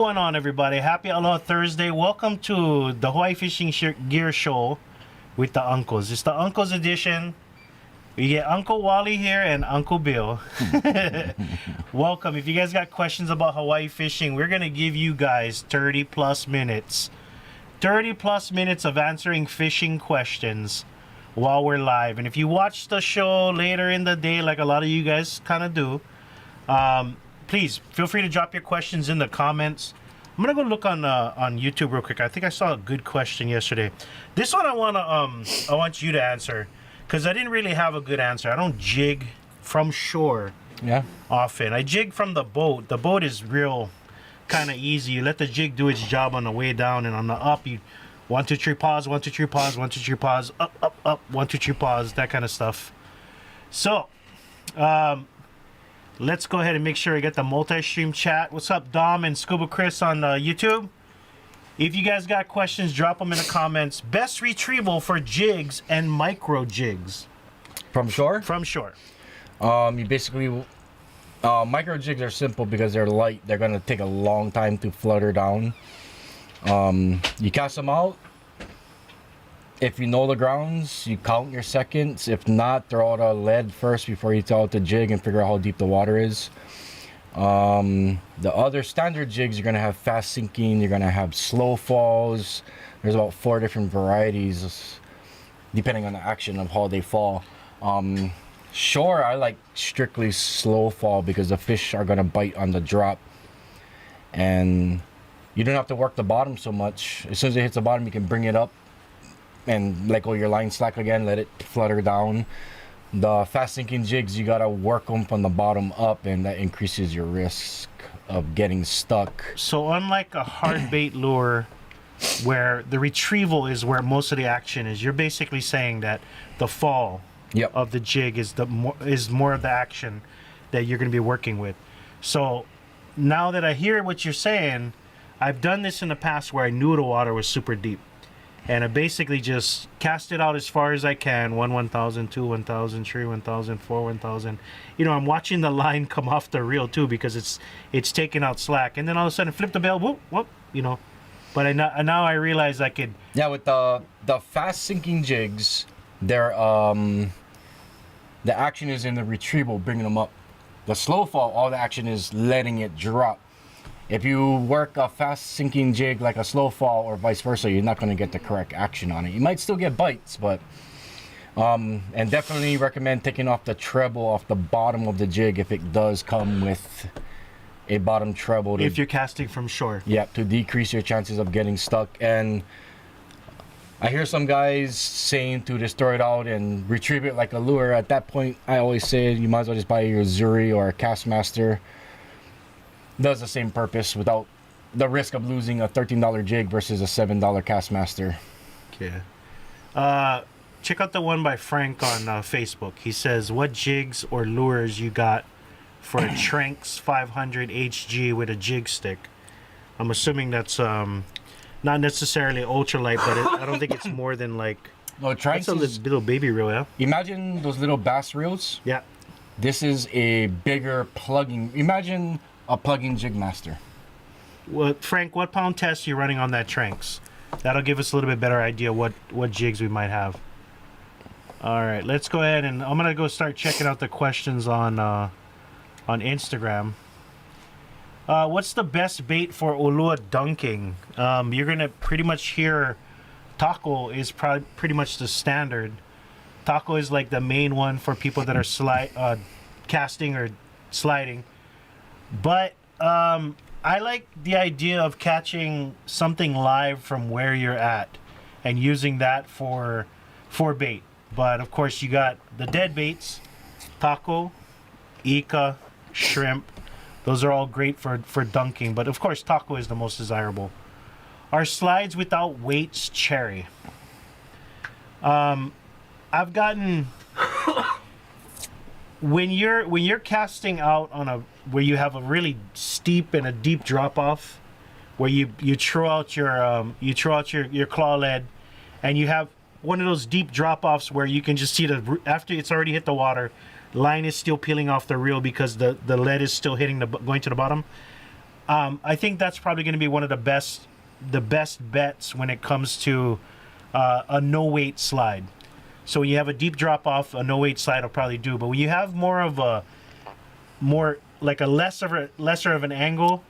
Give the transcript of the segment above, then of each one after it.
What's going on, everybody? Happy Aloha Thursday. Welcome to the Hawaii Fishing Gear Show with the uncles. It's the uncles edition. We get Uncle Wally here and Uncle Bill. Welcome. If you guys got questions about Hawaii fishing, we're going to give you guys 30 plus minutes. 30 plus minutes of answering fishing questions while we're live. And if you watch the show later in the day, like a lot of you guys kind of do, please feel free to drop your questions in the comments. I'm gonna go look on YouTube real quick. I think I saw a good question yesterday. This one I want you to answer because I didn't really have a good answer. I don't jig from shore often. I jig from the boat. The boat is real kind of easy. You let the jig do its job on the way down, and on the up you 1 2 3 pause, 1 2 3 pause, 1 2 3 pause, up 1 2 3 pause, that kind of stuff. So let's go ahead and make sure we get the multi-stream chat. What's up, Dom and Scuba Chris on YouTube? If you guys got questions, drop them in the comments. Best retrieval for jigs and micro jigs. From shore? From shore. You basically... micro jigs are simple because they're light. They're going to take a long time to flutter down. You cast them out. If you know the grounds, you count your seconds. If not, throw out a lead first before you throw out the jig and figure out how deep the water is. The other standard jigs, you're going to have fast sinking. You're going to have slow falls. There's about 4 different varieties depending on the action of how they fall. Shore, I like strictly slow fall because the fish are going to bite on the drop. And you don't have to work the bottom so much. As soon as it hits the bottom, you can bring it up and let go your line slack again, let it flutter down. The fast sinking jigs, you gotta work them from the bottom up, and that increases your risk of getting stuck. So unlike a hard bait lure where the retrieval is where most of the action is, you're basically saying that the fall of the jig is more of the action that you're going to be working with. So now that I hear what you're saying, I've done this in the past where I knew the water was super deep. And I basically just cast it out as far as I can. 1 1,000, 2 1,000, 3 1,000, 4 1,000. You know, I'm watching the line come off the reel too because it's taking out slack. And then all of a sudden, flip the bail, whoop, whoop, you know. But now I realize I could. Yeah, with the fast sinking jigs, they're the action is in the retrieval, bringing them up. The slow fall, all the action is letting it drop. If you work a fast sinking jig like a slow fall or vice versa, you're not going to get the correct action on it. You might still get bites, but and definitely recommend taking off the treble off the bottom of the jig if it does come with a bottom treble. If you're casting from shore. Yeah, to decrease your chances of getting stuck. And I hear some guys saying to just throw it out and retrieve it like a lure. At that point, I always say you might as well just buy your Zuri or a Castmaster. Does the same purpose without the risk of losing a $13 jig versus a $7 Castmaster. Okay. Check out the one by Frank on Facebook. He says, what jigs or lures you got for a Tranx 500 HG with a jig stick? I'm assuming that's not necessarily ultralight, but I don't think it's more than like... No, Tranx is a little baby reel, yeah? Imagine those little bass reels. Yeah. This is a bigger plugging. Imagine a plug-in jig master. Well, Frank, what pound test are you running on that Tranx? That'll give us a little bit better idea what jigs we might have. All right, let's go ahead and I'm gonna go start checking out the questions on Instagram. What's the best bait for Ulua dunking? You're gonna pretty much hear taco is pretty much the standard. Taco is like the main one for people that are casting or sliding. But I like the idea of catching something live from where you're at and using that for bait. But of course you got the dead baits, taco, ika, shrimp. Those are all great for dunking, but of course taco is the most desirable. Are slides without weights cherry? I've gotten when you're casting out on where you have a really steep and a deep drop off, where you throw out your claw lead, and you have one of those deep drop offs where you can just see after it's already hit the water, line is still peeling off the reel because the lead is still hitting going to the bottom. I think that's probably going to be one of the best bets when it comes to a no weight slide. So when you have a deep drop off, a no weight slide will probably do. But when you have lesser of an angle,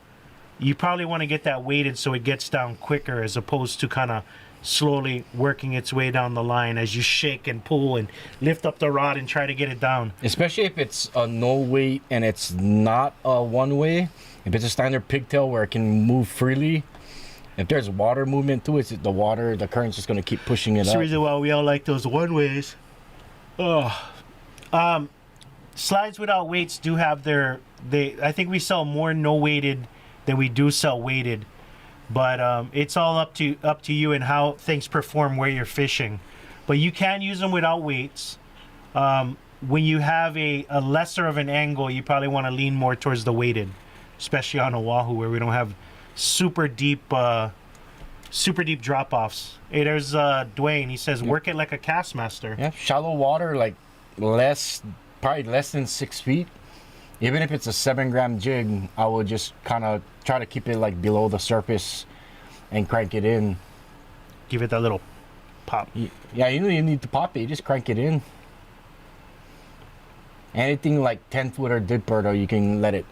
you probably want to get that weighted so it gets down quicker, as opposed to kind of slowly working its way down the line as you shake and pull and lift up the rod and try to get it down. Especially if it's a no weight and it's not a one way. If it's a standard pigtail where it can move freely, if there's water movement to it, the current's just going to keep pushing it That's up. the reason why we all like those one ways. Oh, slides without weights do have I think we sell more no weighted than we do sell weighted, but it's all up to you and how things perform where you're fishing. But you can use them without weights. When you have a lesser of an angle, you probably want to lean more towards the weighted, especially on Oahu where we don't have super deep drop-offs. Hey, there's Dwayne. He says, work it like a cast master. Yeah, shallow water, like probably less than 6 feet. Even if it's a 7-gram jig, I would just kind of try to keep it like below the surface and crank it in. Give it that little pop. Yeah, you don't even need to pop it. You just crank it in. Anything like 10-foot or dipper, though, you can let it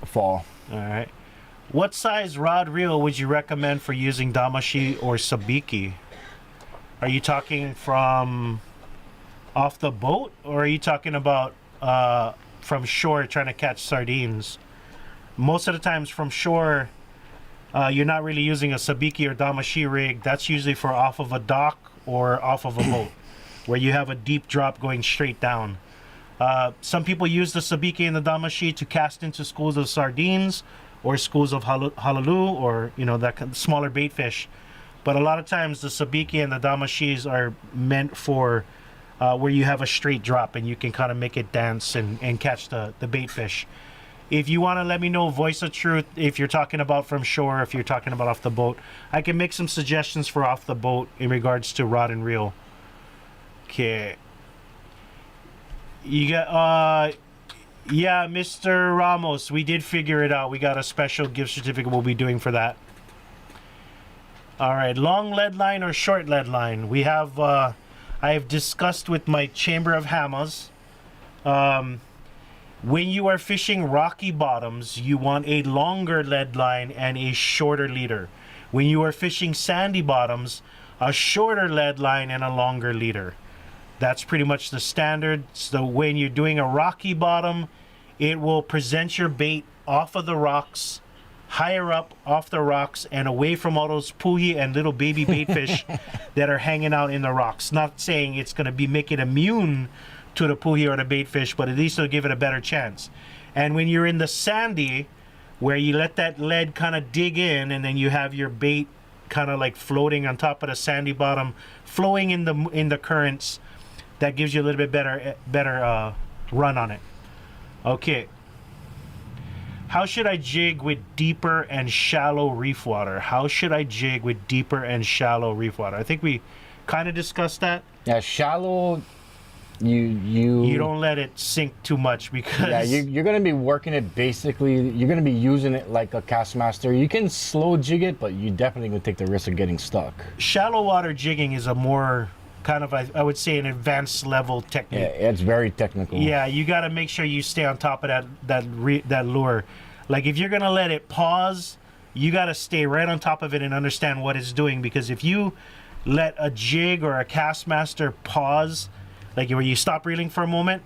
fall. All right. What size rod reel would you recommend for using Damashi or sabiki? Are you talking from off the boat, or are you talking about from shore trying to catch sardines? Most of the times from shore, you're not really using a sabiki or Damashi rig. That's usually for off of a dock or off of a boat where you have a deep drop going straight down. Some people use the sabiki and the Damashi to cast into schools of sardines or schools of halalu, or that kind of smaller bait fish. But a lot of times the sabiki and the Damashis are meant for where you have a straight drop and you can kind of make it dance and catch the bait fish. If you want to let me know, voice of truth, if you're talking about from shore, if you're talking about off the boat, I can make some suggestions for off the boat in regards to rod and reel. Okay. You got, yeah, Mr. Ramos, we did figure it out. We got a special gift certificate we'll be doing for that. All right, long lead line or short lead line? We have, I have discussed with my Chamber of Hammers. When you are fishing rocky bottoms, you want a longer lead line and a shorter leader. When you are fishing sandy bottoms, a shorter lead line and a longer leader. That's pretty much the standard. So when you're doing a rocky bottom, it will present your bait off of the rocks, higher up off the rocks, and away from all those puhi and little baby bait fish that are hanging out in the rocks. Not saying it's going to make it immune to the puhi or the bait fish, but at least it'll give it a better chance. And when you're in the sandy, where you let that lead kind of dig in, and then you have your bait kind of like floating on top of the sandy bottom, flowing in the currents, that gives you a little bit better run on it. Okay. How should I jig with deeper and shallow reef water? How should I jig with deeper and shallow reef water? I think we kind of discussed that. Yeah, shallow. You don't let it sink too much, because you're gonna be working it basically. You're gonna be using it like a cast master. You can slow jig it, but you definitely gonna take the risk of getting stuck. Shallow water jigging is a more kind of, I would say, an advanced level technique. Yeah, it's very technical. Yeah, you got to make sure you stay on top of that lure. Like if you're gonna let it pause, you got to stay right on top of it and understand what it's doing, because if you let a jig or a cast master pause, like where you stop reeling for a moment,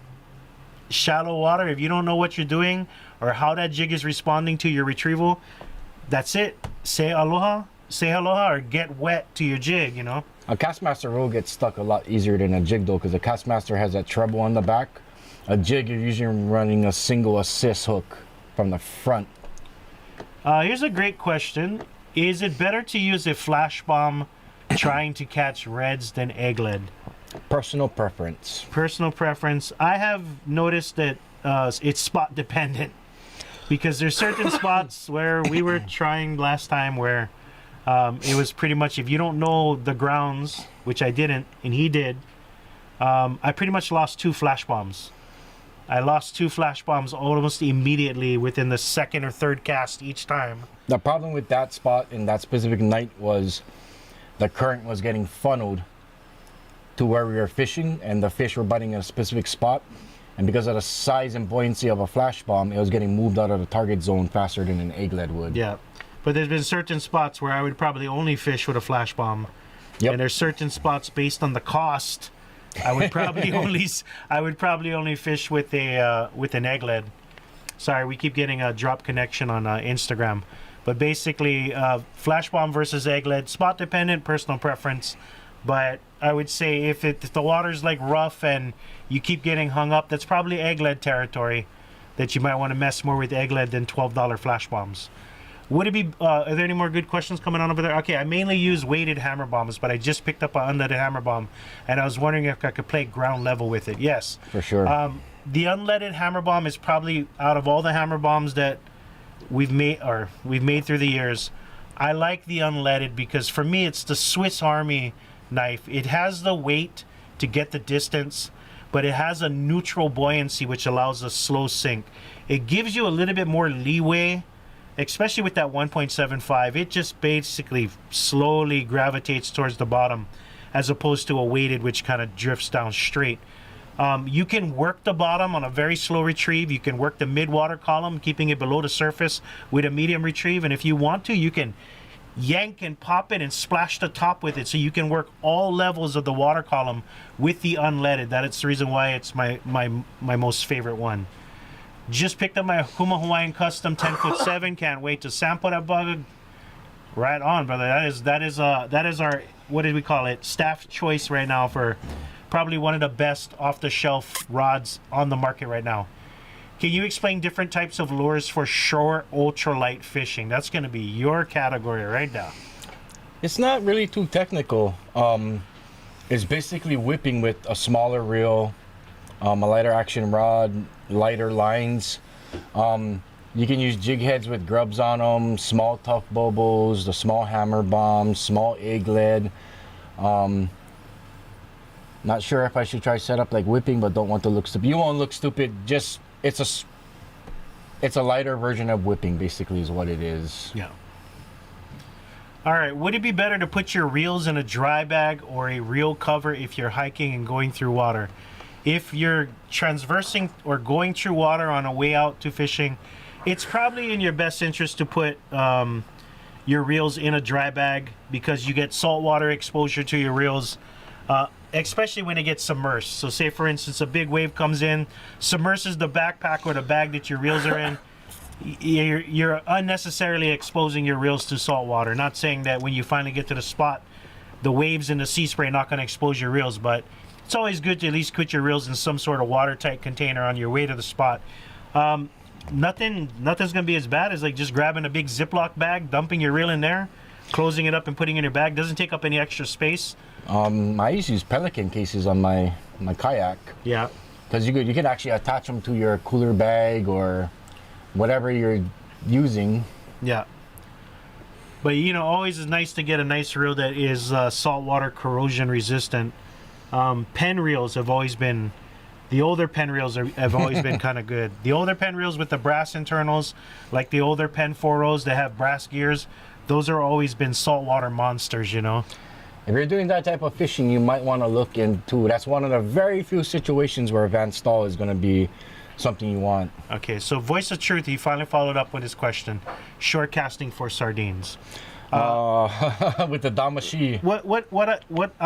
shallow water, if you don't know what you're doing or how that jig is responding to your retrieval, that's it. Say aloha, or get wet to your jig, A cast master will get stuck a lot easier than a jig, though, because a cast master has that treble on the back. A jig, you're usually running a single assist hook from the front. Here's a great question. Is it better to use a flash bomb trying to catch reds than egg lead? Personal preference. Personal preference. I have noticed that it's spot dependent, because there's certain spots where we were trying last time where it was pretty much, if you don't know the grounds, which I didn't and he did, I pretty much lost 2 flash bombs. I lost 2 flash bombs almost immediately within the second or third cast each time. The problem with that spot in that specific night was the current was getting funneled to where we were fishing, and the fish were biting in a specific spot. And because of the size and buoyancy of a flash bomb, it was getting moved out of the target zone faster than an egg lead would. Yeah, but there's been certain spots where I would probably only fish with a flash bomb. Yep. And there's certain spots based on the cost, I would probably only fish with an egg lead. Sorry, we keep getting a drop connection on Instagram. But basically, flash bomb versus egg lead, spot dependent, personal preference. But I would say if the water's like rough and you keep getting hung up, that's probably egg lead territory that you might want to mess more with egg lead than $12 flash bombs. Would it be, are there any more good questions coming on over there? Okay, I mainly use weighted hammer bombs, but I just picked up an unleaded hammer bomb, and I was wondering if I could play ground level with it. Yes. For sure. The unleaded hammer bomb is probably, out of all the hammer bombs that we've made through the years, I like the unleaded because for me it's the Swiss Army knife. It has the weight to get the distance, but it has a neutral buoyancy which allows a slow sink. It gives you a little bit more leeway, especially with that 1.75. It just basically slowly gravitates towards the bottom as opposed to a weighted which kind of drifts down straight. You can work the bottom on a very slow retrieve. You can work the mid-water column, keeping it below the surface with a medium retrieve. And if you want to, you can yank and pop it and splash the top with it. So you can work all levels of the water column with the unleaded. That is the reason why it's my most favorite one. Just picked up my Kuma Hawaiian Custom 10'7". Can't wait to sample that bug. Right on, brother. That is our, what did we call it? Staff choice right now for probably one of the best off-the-shelf rods on the market right now. Can you explain different types of lures for shore ultralight fishing? That's going to be your category right now. It's not really too technical. It's basically whipping with a smaller reel, a lighter action rod, lighter lines. You can use jig heads with grubs on them, small tough bobos, the small hammer bombs, small egg lead. Not sure if I should try setup like whipping, but don't want to look stupid. You won't look stupid. Just it's a lighter version of whipping, basically, is what it is. Yeah. All right. Would it be better to put your reels in a dry bag or a reel cover if you're hiking and going through water? If you're transversing or going through water on a way out to fishing, it's probably in your best interest to put your reels in a dry bag because you get saltwater exposure to your reels, especially when it gets submersed. So say, for instance, a big wave comes in, submerses the backpack or the bag that your reels are in, you're unnecessarily exposing your reels to salt water. Not saying that when you finally get to the spot, the waves and the sea spray are not going to expose your reels, but it's always good to at least put your reels in some sort of watertight container on your way to the spot. Nothing's going to be as bad as like just grabbing a big Ziploc bag, dumping your reel in there, closing it up and putting it in your bag. Doesn't take up any extra space. I used to use Pelican cases on my kayak. Yeah. Because you can actually attach them to your cooler bag or whatever you're using. Yeah. But you know, always is nice to get a nice reel that is saltwater corrosion resistant. Pen reels have always been, the older pen reels have always been kind of good. The older pen reels with the brass internals, like the older Pen 4.0s that have brass gears, those are always been saltwater monsters, you know. If you're doing that type of fishing, you might want to look into, that's one of the very few situations where Van Staal is going to be something you want. Okay, so Voice of Truth, he finally followed up with his question. Short casting for sardines. With the Damashi. What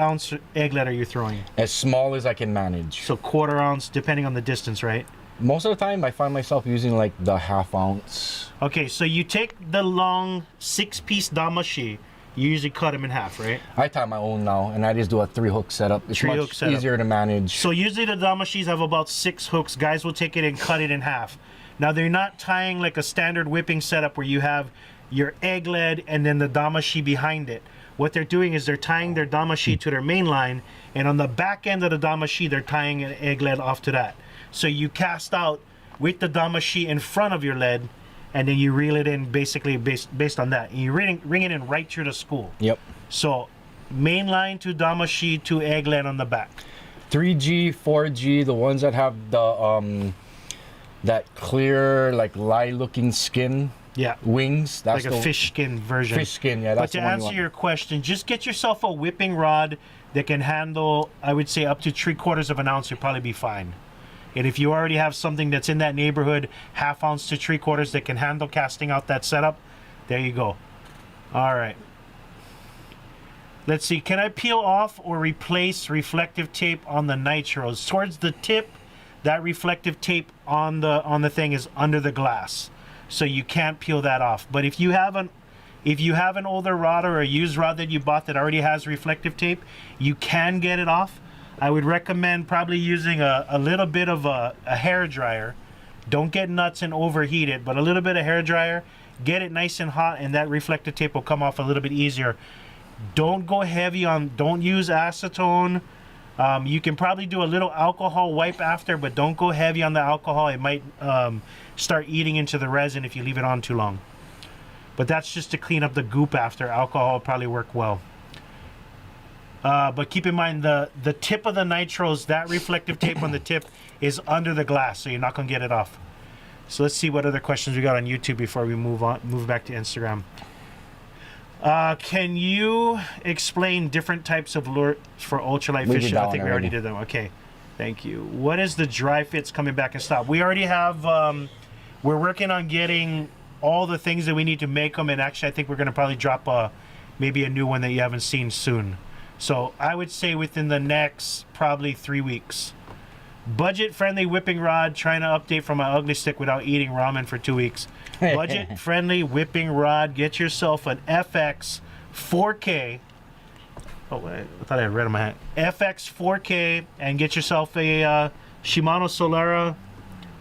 ounce egg lead are you throwing? As small as I can manage. So 1/4 ounce, depending on the distance, right? Most of the time, I find myself using like the 1/2 ounce. Okay, so you take the long 6-piece Damashi. You usually cut them in half, right? I tie my own now, and I just do a 3-hook setup. It's much easier to manage. So usually the Damashis have about 6 hooks. Guys will take it and cut it in half. Now they're not tying like a standard whipping setup where you have your egg lead and then the Damashi behind it. What they're doing is they're tying their Damashi to their main line, and on the back end of the Damashi, they're tying an egg lead off to that. So you cast out with the Damashi in front of your lead, and then you reel it in basically based on that. And you ring it in right through the school. Yep. So main line to Damashi to egg lead on the back. 3G, 4G, the ones that have the that clear like lye-looking skin Yeah. wings. That's Like a fish skin version. Fish skin, yeah. But That's to the one you answer want. your question, just get yourself a whipping rod that can handle, I would say, up to 3/4 of an ounce. You'll probably be fine. And if you already have something that's in that neighborhood, 1/2 ounce to 3/4 that can handle casting out that setup, there you go. All right. Let's see. Can I peel off or replace reflective tape on the nitros? Towards the tip, that reflective tape on the thing is under the glass, so you can't peel that off. But if you have an older rod or a used rod that you bought that already has reflective tape, you can get it off. I would recommend probably using a little bit of a hair dryer. Don't get nuts and overheat it, but a little bit of hair dryer. Get it nice and hot, and that reflective tape will come off a little bit easier. Don't go heavy on. Don't use acetone. You can probably do a little alcohol wipe after, but don't go heavy on the alcohol. It might start eating into the resin if you leave it on too long. But that's just to clean up the goop after. Alcohol will probably work well. But keep in mind the tip of the nitros, that reflective tape on the tip is under the glass, so you're not gonna get it off. So let's see what other questions we got on YouTube before we move back to Instagram. Can you explain different types of lures for ultralight fishing? I think we already did them. Okay, thank you. What is the dry fits coming back in stock? We already have. We're working on getting all the things that we need to make them, and actually, I think we're going to probably drop maybe a new one that you haven't seen soon. So I would say within the next probably 3 weeks. Budget-friendly whipping rod. Trying to update from my ugly stick without eating ramen for 2 weeks. Budget-friendly whipping rod. Get yourself an FX 4K. Oh, I thought I had red on my hat. FX 4K, and get yourself a Shimano Solara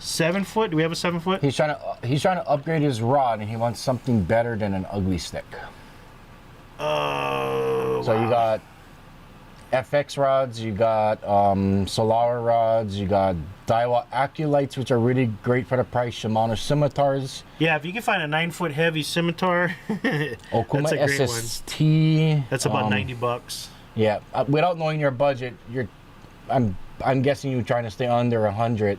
7-foot. Do we have a 7-foot? He's trying to upgrade his rod, and he wants something better than an ugly stick. Oh. So you got FX rods, you got Solara rods, you got Daiwa Aculites, which are really great for the price. Shimano scimitars. Yeah, if you can find a 9-foot heavy scimitar, Okuma that's a great SST. one. That's about $90. Yeah, without knowing your budget, I'm guessing you're trying to stay under 100.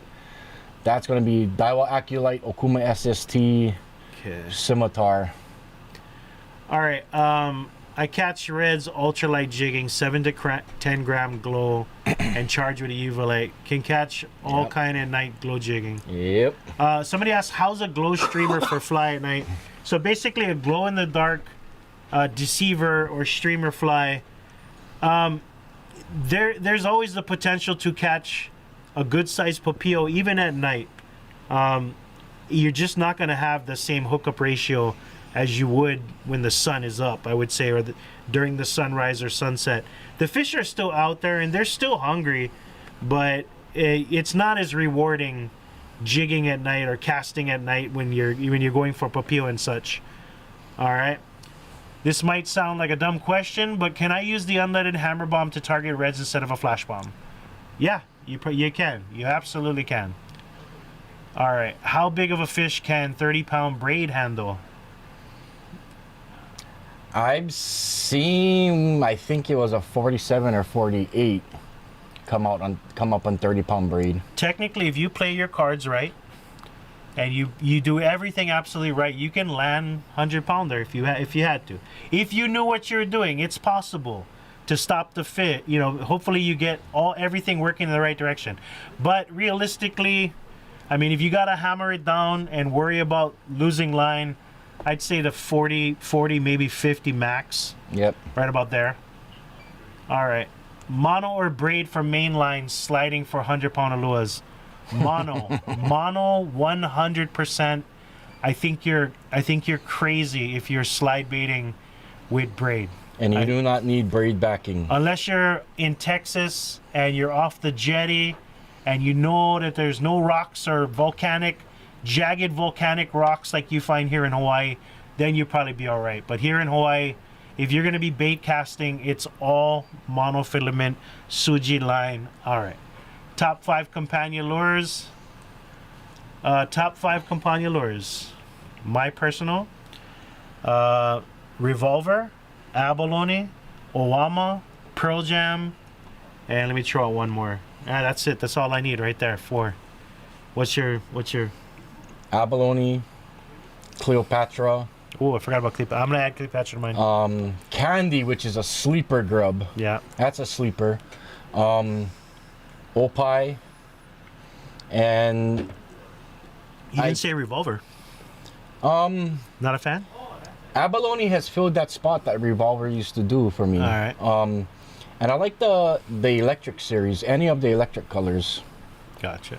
That's going to be Daiwa Aculite, Okuma SST, scimitar. All right. I catch reds ultralight jigging 7 to 10 gram glow and charge with a UV light. Can catch all kind of night glow jigging. Yep. Somebody asked, how's a glow streamer for fly at night? So basically a glow in the dark deceiver or streamer fly. There's always the potential to catch a good sized papillo even at night. You're just not going to have the same hookup ratio as you would when the sun is up, I would say, or during the sunrise or sunset. The fish are still out there and they're still hungry, but it's not as rewarding jigging at night or casting at night when you're going for papillo and such. All right. This might sound like a dumb question, but can I use the unleaded hammer bomb to target reds instead of a flash bomb? Yeah, you can. You absolutely can. All right. How big of a fish can 30-pound braid handle? I've seen, I think it was a 47 or 48 come up on 30-pound braid. Technically, if you play your cards right and you do everything absolutely right, you can land 100-pounder if you had to. If you knew what you're doing, it's possible to stop the fit. You know, hopefully you get everything working in the right direction. But realistically, I mean, if you gotta hammer it down and worry about losing line, I'd say the 40, maybe 50 max. Yep. Right about there. All right. Mono or braid for mainline sliding for 100-pound aluas? Mono. Mono 100%. I think you're crazy if you're slide baiting with braid. And you do not need braid backing. Unless you're in Texas and you're off the jetty and you know that there's no rocks or jagged volcanic rocks like you find here in Hawaii, then you'll probably be all right. But here in Hawaii, if you're going to be bait casting, it's all monofilament Suji line. All right. Top 5 companion lures. Top 5 companion lures. My personal. Revolver, Abalone, Owama, Pearl Jam, And let me throw out one more. That's it. That's all I need right there. 4. What's your? Abalone, Cleopatra. Oh, I forgot about Cleopatra. I'm gonna add Cleopatra to mine. Candy, which is a sleeper grub. Yeah. That's a sleeper. Opie. And You didn't say Revolver. Not a fan? Abalone has filled that spot that Revolver used to do for me. All right. And I like the electric series, any of the electric colors. Gotcha.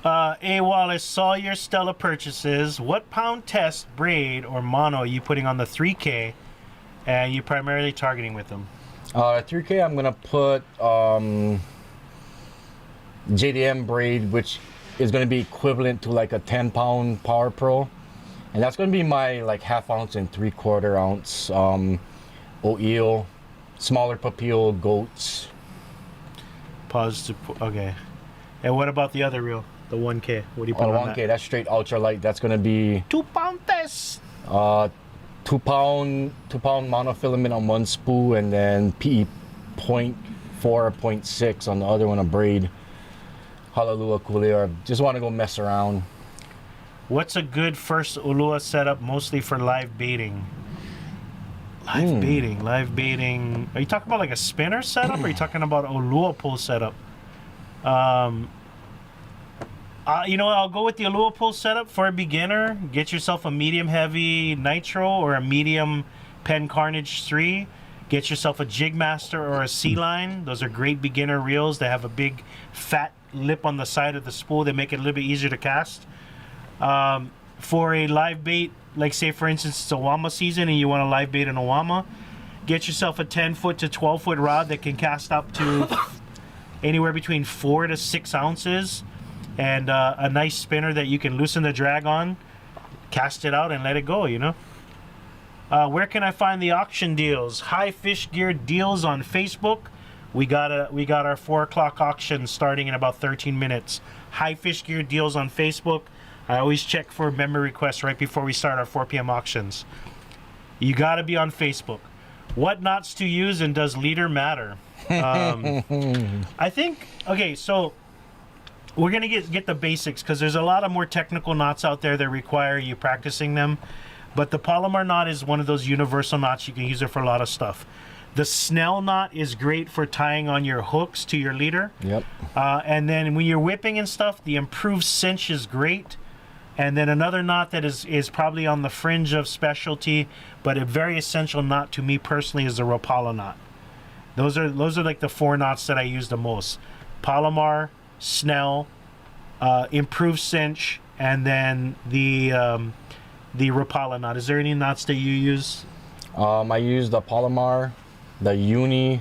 Wallace, saw your Stella purchases. What pound test, braid, or mono are you putting on the 3K and you primarily targeting with them? 3K, I'm going to put JDM braid, which is going to be equivalent to like a 10-pound Power Pro. And that's going to be my like 1/2 ounce and 3/4 ounce O'Eel, smaller papille goats. Pause to okay. And what about the other reel? The 1K. What do you put on 1K, that's straight ultralight. That's going to be 2-pound test. 2-pound monofilament on one spool, and then PE 0.4 or 0.6 on the other one, a braid. Hallelujah Cooler. Just want to go mess around. What's a good first Ulua setup, mostly for live baiting? Live baiting. Are you talking about like a spinner setup, or are you talking about Ulua pull setup? I'll go with the Ulua pull setup for a beginner. Get yourself a medium heavy nitro or a medium Pen Carnage 3. Get yourself a Jig Master or a Sea Line. Those are great beginner reels. They have a big fat lip on the side of the spool. They make it a little bit easier to cast. For a live bait, like say for instance it's Awama season and you want to live bait an Awama, get yourself a 10-foot to 12-foot rod that can cast up to anywhere between 4 to 6 ounces, and a nice spinner that you can loosen the drag on, cast it out and let it go, you know. Where can I find the auction deals? High Fish Gear Deals on Facebook. We got our 4 o'clock auction starting in about 13 minutes. High Fish Gear Deals on Facebook. I always check for member requests right before we start our 4 p.m. auctions. You got to be on Facebook. What knots to use, and does leader matter? I think, okay, so we're going to get the basics because there's a lot of more technical knots out there that require you practicing them. But the Palomar knot is one of those universal knots. You can use it for a lot of stuff. The Snell knot is great for tying on your hooks to your leader. Yep. And then when you're whipping and stuff, the improved cinch is great. And then another knot that is probably on the fringe of specialty, but a very essential knot to me personally is the Rapala knot. Those are like the 4 knots that I use the most. Palomar, Snell, improved cinch, and then the Rapala knot. Is there any knots that you use? I use the Palomar, the Uni,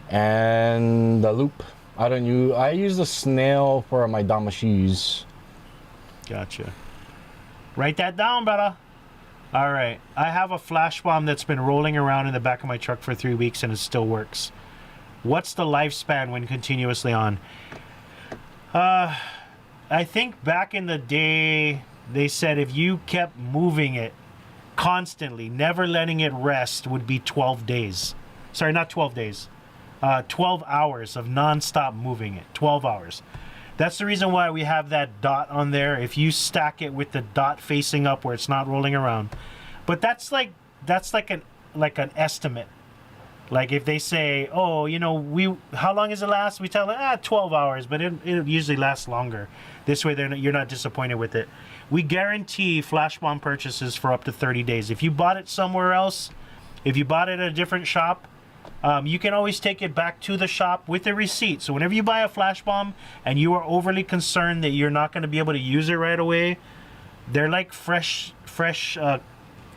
and the Loop. I use the Snail for my Damashis. Gotcha. Write that down, brother. All right. I have a flash bomb that's been rolling around in the back of my truck for 3 weeks and it still works. What's the lifespan when continuously on? I think back in the day, they said if you kept moving it constantly, never letting it rest, would be 12 days. Sorry, not 12 days. 12 hours of non-stop moving it. 12 hours. That's the reason why we have that dot on there. If you stack it with the dot facing up where it's not rolling around. But that's like an estimate. Like if they say, oh, how long does it last? We tell them, 12 hours, but it usually lasts longer. This way you're not disappointed with it. We guarantee flash bomb purchases for up to 30 days. If you bought it somewhere else, if you bought it at a different shop, you can always take it back to the shop with a receipt. So whenever you buy a flash bomb and you are overly concerned that you're not going to be able to use it right away, they're like fresh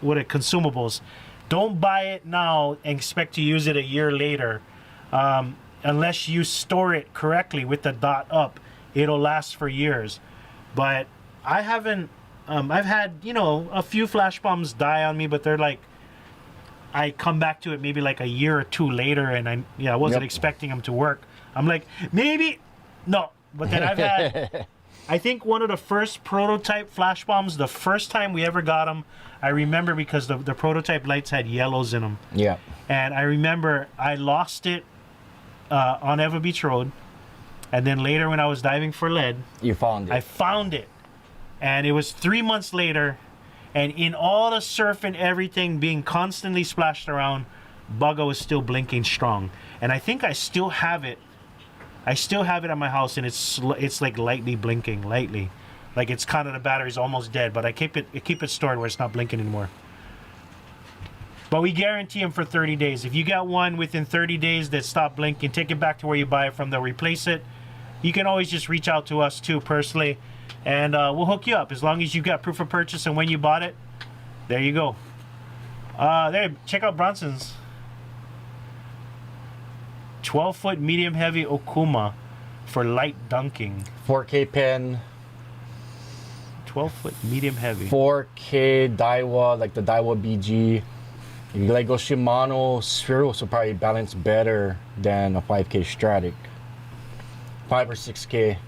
consumables. Don't buy it now and expect to use it a year later. Unless you store it correctly with the dot up, it'll last for years. But I haven't, I've had, a few flash bombs die on me, but they're like, I come back to it maybe like a year or 2 later, and I wasn't expecting them to work. I'm like, maybe, no. But then I've had, I think one of the first prototype flash bombs, the first time we ever got them, I remember because the prototype lights had yellows in them. Yeah. And I remember I lost it on Eva Beach Road. And then later when I was diving for lead, You found it. I found it. And it was 3 months later. And in all the surf and everything being constantly splashed around, Bugga was still blinking strong. And I think I still have it. I still have it at my house, and it's like lightly blinking, lightly. Like it's kind of the battery's almost dead, but I keep it stored where it's not blinking anymore. But we guarantee them for 30 days. If you got one within 30 days that stopped blinking, take it back to where you buy it from. They'll replace it. You can always just reach out to us too personally, and we'll hook you up as long as you got proof of purchase and when you bought it. There you go. There, check out Bronson's 12-foot medium heavy Okuma for light dunking. 4K pen. 12-foot medium heavy. 4K Daiwa, like the Daiwa BG. If you like go Shimano, spherules will probably balance better than a 5K Stratic. 5 or 6K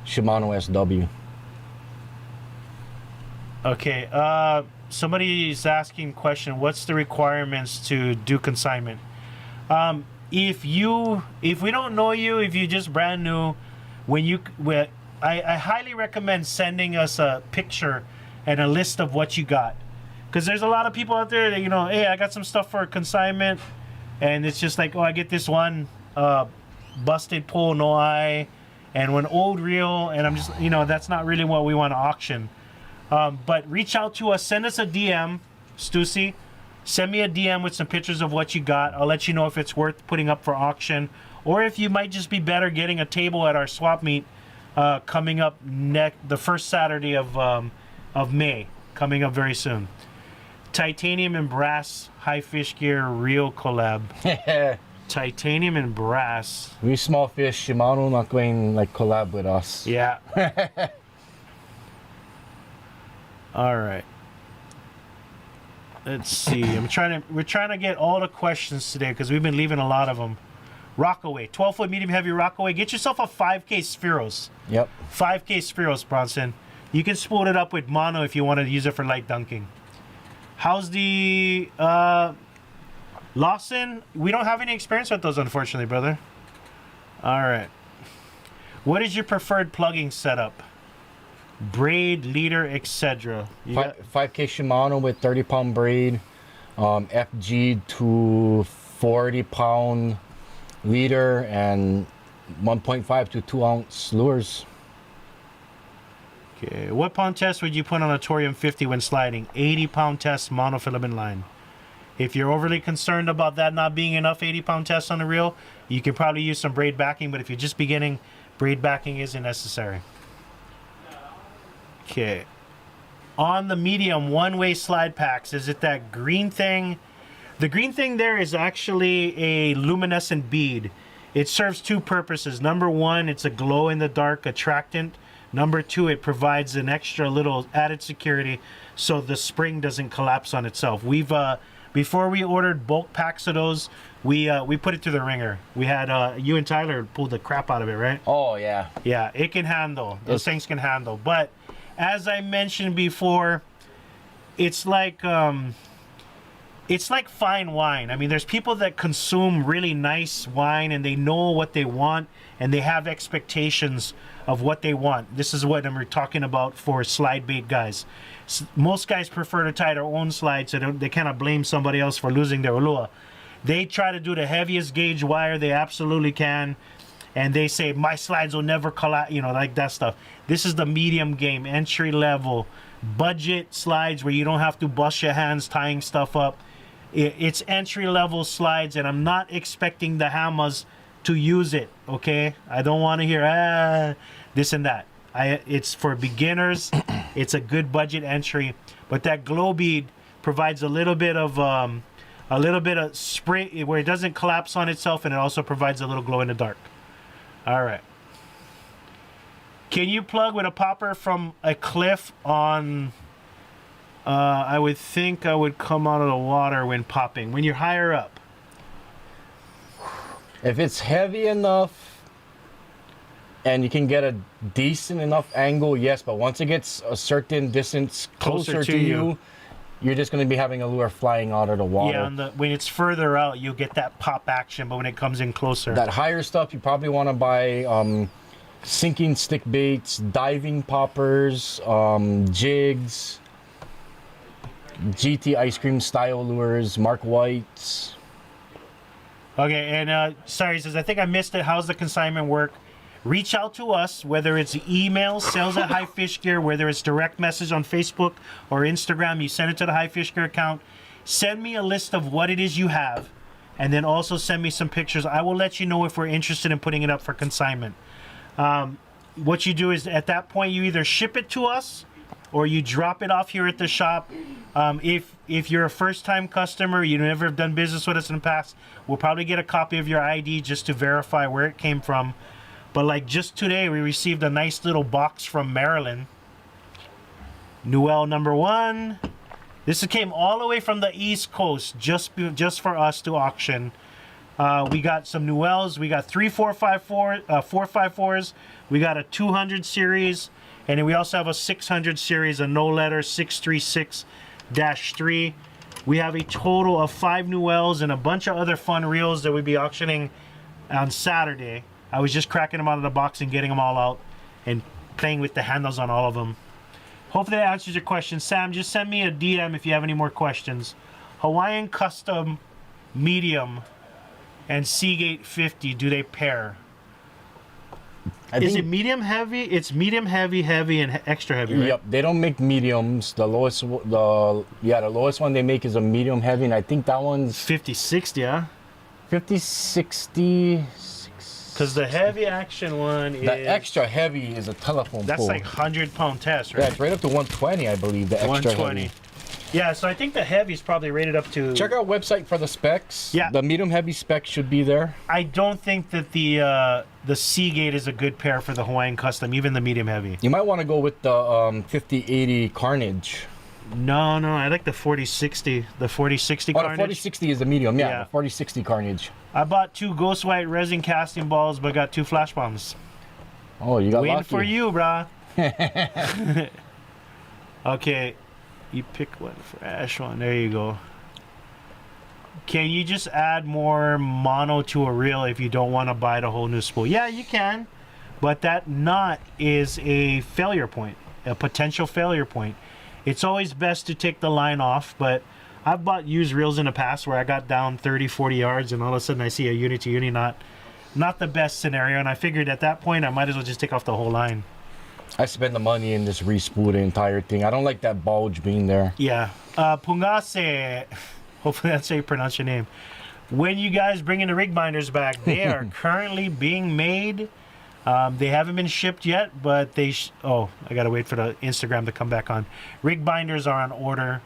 Shimano SW. Okay, somebody's asking question, what's the requirements to do consignment? If we don't know you, if you're just brand new, I highly recommend sending us a picture and a list of what you got. Because there's a lot of people out there that, hey, I got some stuff for a consignment, and it's just like, oh, I get this one busted pole, no eye, and one old reel, and I'm just, that's not really what we want to auction. But reach out to us, send us a DM, Stussy. Send me a DM with some pictures of what you got. I'll let you know if it's worth putting up for auction, or if you might just be better getting a table at our swap meet coming up the first Saturday of May, coming up very soon. Titanium and brass high fish gear reel collab. Titanium and brass. We small fish, Shimano not going like collab with us. Yeah. All right. Let's see. We're trying to get all the questions today because we've been leaving a lot of them. Rockaway, 12-foot medium heavy Rockaway. Get yourself a 5K Spheros. Yep. 5K Spheros, Bronson. You can spool it up with mono if you want to use it for light dunking. How's the Lawson? We don't have any experience with those, unfortunately, brother. All right. What is your preferred plugging setup? Braid, leader, etc. 5K Shimano with 30-pound braid, FG to 40-pound leader, and 1.5 to 2-ounce lures. Okay, what pound test would you put on a Torium 50 when sliding? 80-pound test monofilament line. If you're overly concerned about that not being enough 80-pound test on the reel, you can probably use some braid backing, but if you're just beginning, braid backing isn't necessary. Okay. On the medium one-way slide packs, is it that green thing? The green thing there is actually a luminescent bead. It serves two purposes. Number one, it's a glow-in-the-dark attractant. Number two, it provides an extra little added security so the spring doesn't collapse on itself. We've before we ordered bulk packs of those, we put it through the ringer. We had you and Tyler pulled the crap out of it, right? Oh yeah. Yeah, it can handle. Those things can handle. But as I mentioned before, it's like fine wine. I mean, there's people that consume really nice wine and they know what they want and they have expectations of what they want. This is what I'm talking about for slide bait guys. Most guys prefer to tie their own slides so they cannot blame somebody else for losing their lure. They try to do the heaviest gauge wire they absolutely can, and they say, my slides will never collapse, like that stuff. This is the medium game, entry level, budget slides where you don't have to bust your hands tying stuff up. It's entry level slides, and I'm not expecting the hammers to use it, okay? I don't want to hear, this and that. It's for beginners. It's a good budget entry, but that glow bead provides a little bit of spray where it doesn't collapse on itself, and it also provides a little glow in the dark. All right. Can you plug with a popper from a cliff on? I would think I would come out of the water when popping. When you're higher up. If it's heavy enough and you can get a decent enough angle, yes. But once it gets a certain distance closer to you, you're just going to be having a lure flying out of the water. Yeah, when it's further out, you'll get that pop action, but when it comes in closer. That higher stuff, you probably want to buy sinking stick baits, diving poppers, jigs, GT ice cream style lures, Mark Whites. Okay, and sorry, he says, I think I missed it. How's the consignment work? Reach out to us, whether it's email, sales at High Fish Gear, whether it's direct message on Facebook or Instagram. You send it to the High Fish Gear account. Send me a list of what it is you have, and then also send me some pictures. I will let you know if we're interested in putting it up for consignment. What you do is, at that point, you either ship it to us or you drop it off here at the shop. If you're a first-time customer, you never have done business with us in the past, we'll probably get a copy of your ID just to verify where it came from. But like just today, we received a nice little box from Maryland. Newell #1. This came all the way from the East Coast just for us to auction. We got some Newells. We got 3 454s. We got a 200 series. And then we also have a 600 series, a no letter 636-3. We have a total of 5 Newells and a bunch of other fun reels that we'll be auctioning on Saturday. I was just cracking them out of the box and getting them all out and playing with the handles on all of them. Hopefully that answers your question. Sam, just send me a DM if you have any more questions. Hawaiian Custom Medium and Seagate 50, do they pair? Is it medium heavy? It's medium heavy, heavy, and extra heavy, right? Yep, they don't make mediums. The lowest one they make is a medium heavy, and I think that one's 50-60, yeah? 50-60. Because the heavy action one is... The extra heavy is a telephone That's pole. like 100-pound test, right? Yeah, it's right up to 120, I believe, the extra 120. heavy. Yeah, so I think the heavy is probably rated up to... Check our website for the specs. Yeah. The medium heavy specs should be there. I don't think that the Seagate is a good pair for the Hawaiian Custom, even the medium heavy. You might want to go with the 50-80 Carnage. No, I like the 40-60. The 40-60 Carnage. Oh, the 40-60 is the medium, yeah. Yeah. The 40-60 Carnage. I bought 2 Ghost White resin casting balls, but got 2 flash bombs. Oh, you got Waiting lucky. for you, brah. Okay, you pick one for Ash one. There you go. Can you just add more mono to a reel if you don't want to buy the whole new spool? Yeah, you can, but that knot is a failure point, a potential failure point. It's always best to take the line off, but I've bought used reels in the past where I got down 30-40 yards and all of a sudden I see a uni-to-uni knot. Not the best scenario, and I figured at that point I might as well just take off the whole line. I spend the money and just re-spool the entire thing. I don't like that bulge being there. Yeah. Pungase, hopefully that's how you pronounce your name. When you guys bring in the rig binders back, they are currently being made. They haven't been shipped yet, but they... I gotta wait for the Instagram to come back on. Rig binders are on order.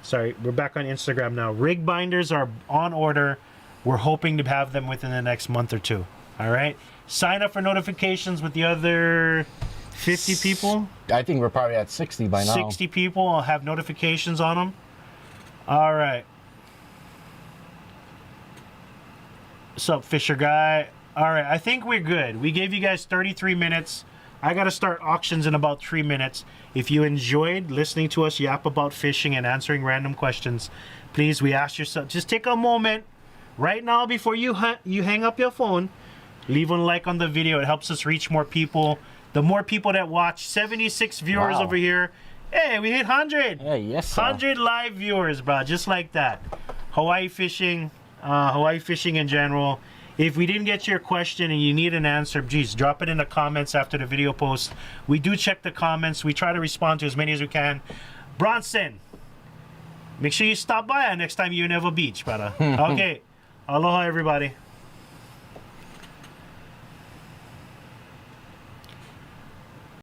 Sorry, we're back on Instagram now. Rig binders are on order. We're hoping to have them within the next month or 2. All right? Sign up for notifications with the other 50 people. I think we're probably at 60 by now. 60 people. I'll have notifications on them. All right. What's up, Fisher guy? All right, I think we're good. We gave you guys 33 minutes. I got to start auctions in about 3 minutes. If you enjoyed listening to us yap about fishing and answering random questions, please, we ask yourself, just take a moment right now before you hang up your phone. Leave a like on the video. It helps us reach more people. The more people that watch, 76 viewers over here. Hey, we hit 100. Hey, yes, sir. 100 live viewers, bro, just like that. Hawaii fishing in general. If we didn't get your question and you need an answer, geez, drop it in the comments after the video post. We do check the comments. We try to respond to as many as we can. Bronson, make sure you stop by next time you're in Evo Beach, brother. Okay, aloha, everybody.